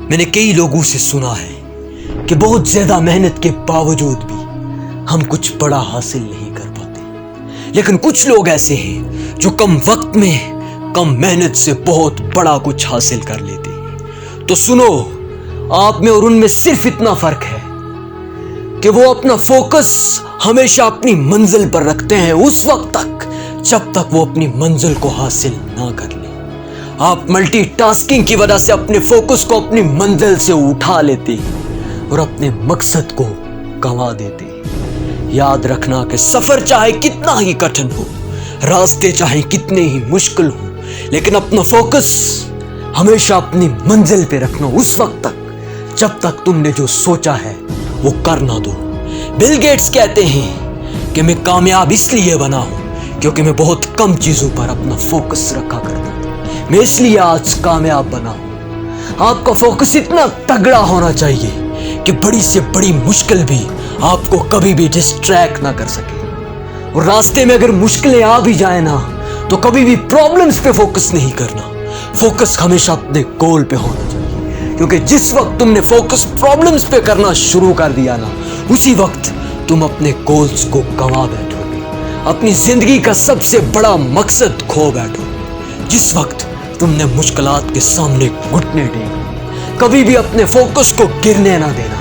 میں نے کئی لوگوں سے سنا ہے کہ بہت زیادہ محنت کے باوجود بھی ہم کچھ بڑا حاصل نہیں کر پاتے، لیکن کچھ لوگ ایسے ہیں جو کم وقت میں کم محنت سے بہت بڑا کچھ حاصل کر لیتے ہیں۔ تو سنو، آپ میں اور ان میں صرف اتنا فرق ہے کہ وہ اپنا فوکس ہمیشہ اپنی منزل پر رکھتے ہیں اس وقت تک جب تک وہ اپنی منزل کو حاصل نہ کر لیں۔ آپ ملٹی ٹاسکنگ کی وجہ سے اپنے فوکس کو اپنی منزل سے اٹھا لیتے ہیں اور اپنے مقصد کو گنوا دیتے ہیں۔ یاد رکھنا کہ سفر چاہے کتنا ہی کٹھن ہو، راستے چاہے کتنے ہی مشکل ہوں، لیکن اپنا فوکس ہمیشہ اپنی منزل پہ رکھنا اس وقت تک جب تک تم نے جو سوچا ہے وہ کر نہ دو۔ بل گیٹس کہتے ہیں کہ میں کامیاب اس لیے بنا ہوں کیونکہ میں بہت کم چیزوں پر اپنا فوکس رکھا کرتا تھا، میں اس لیے آج کامیاب بنا ہوں۔ آپ کا فوکس اتنا تگڑا ہونا چاہیے کہ بڑی سے بڑی مشکل بھی آپ کو کبھی بھی ڈسٹریکٹ نہ کر سکے، اور راستے میں اگر مشکلیں آ بھی جائیں نا تو کبھی بھی پرابلمز پہ فوکس نہیں کرنا، فوکس ہمیشہ اپنے گول پہ ہونا چاہیے، کیونکہ جس وقت تم نے فوکس پرابلمز پہ کرنا شروع کر دیا نا، اسی وقت تم اپنے گولز کو گنوا بیٹھو گے، اپنی زندگی کا سب سے بڑا مقصد کھو بیٹھو گے۔ جس وقت تم نے مشکلات کے سامنے گھٹنے ٹیکے، کبھی بھی اپنے فوکس کو گرنے نہ دینا۔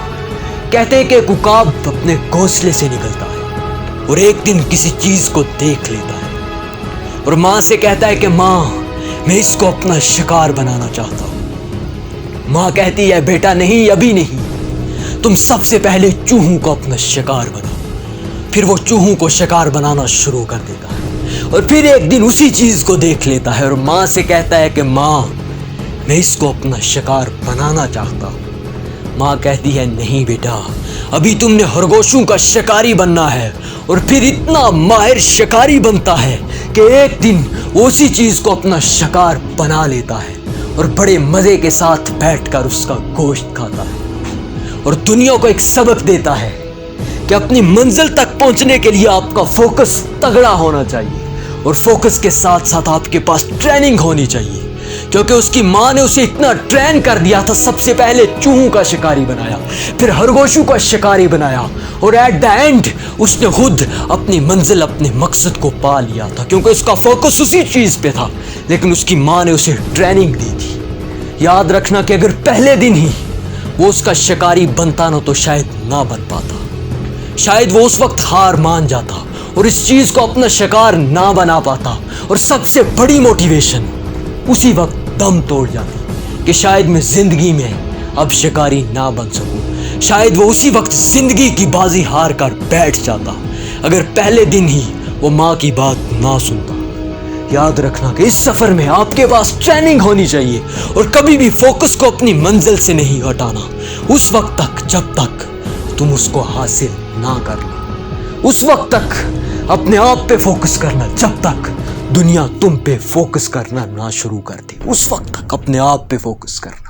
کہتے ہیں کہ ایک عقاب اپنے گھونسلے سے نکلتا ہے اور ایک دن کسی چیز کو دیکھ لیتا ہے اور ماں سے کہتا ہے کہ ماں، میں اس کو اپنا شکار بنانا چاہتا ہوں۔ ماں کہتی ہے بیٹا نہیں، ابھی نہیں، تم سب سے پہلے چوہوں کو اپنا شکار بناؤ۔ پھر وہ چوہوں کو شکار بنانا شروع کر دیتا ہے اور پھر ایک دن اسی چیز کو دیکھ لیتا ہے اور ماں سے کہتا ہے کہ ماں، میں اس کو اپنا شکار بنانا چاہتا ہوں۔ ماں کہتی ہے نہیں بیٹا، ابھی تم نے خرگوشوں کا شکاری بننا ہے، اور پھر اتنا ماہر شکاری بنتا ہے کہ ایک دن وہ اسی چیز کو اپنا شکار بنا لیتا ہے اور بڑے مزے کے ساتھ بیٹھ کر اس کا گوشت کھاتا ہے، اور دنیا کو ایک سبق دیتا ہے کہ اپنی منزل تک پہنچنے کے لیے آپ کا فوکس تگڑا ہونا چاہیے، اور فوکس کے ساتھ ساتھ آپ کے پاس ٹریننگ ہونی چاہیے، کیونکہ اس کی ماں نے اسے اتنا ٹرین کر دیا تھا۔ سب سے پہلے چوہوں کا شکاری بنایا، پھر خرگوشوں کا شکاری بنایا، اور ایٹ دا اینڈ اس نے خود اپنی منزل، اپنے مقصد کو پا لیا تھا، کیونکہ اس کا فوکس اسی چیز پہ تھا، لیکن اس کی ماں نے اسے ٹریننگ دی تھی۔ یاد رکھنا کہ اگر پہلے دن ہی وہ اس کا شکاری بنتا نا تو شاید نہ بن پاتا، شاید وہ اس وقت ہار مان جاتا اور اس چیز کو اپنا شکار نہ بنا پاتا، اور سب سے بڑی موٹیویشن اسی وقت دم توڑ جاتی کہ شاید میں زندگی میں اب شکاری نہ بن سکوں، شاید وہ اسی وقت زندگی کی بازی ہار کر بیٹھ جاتا اگر پہلے دن ہی وہ ماں کی بات نہ سنتا۔ یاد رکھنا کہ اس سفر میں آپ کے پاس ٹریننگ ہونی چاہیے، اور کبھی بھی فوکس کو اپنی منزل سے نہیں ہٹانا اس وقت تک جب تک تم اس کو حاصل نہ کر لو، اس وقت تک اپنے آپ پہ فوکس کرنا جب تک دنیا تم پہ فوکس کرنا نہ شروع کر دے، اس وقت تک اپنے آپ پہ فوکس کرنا۔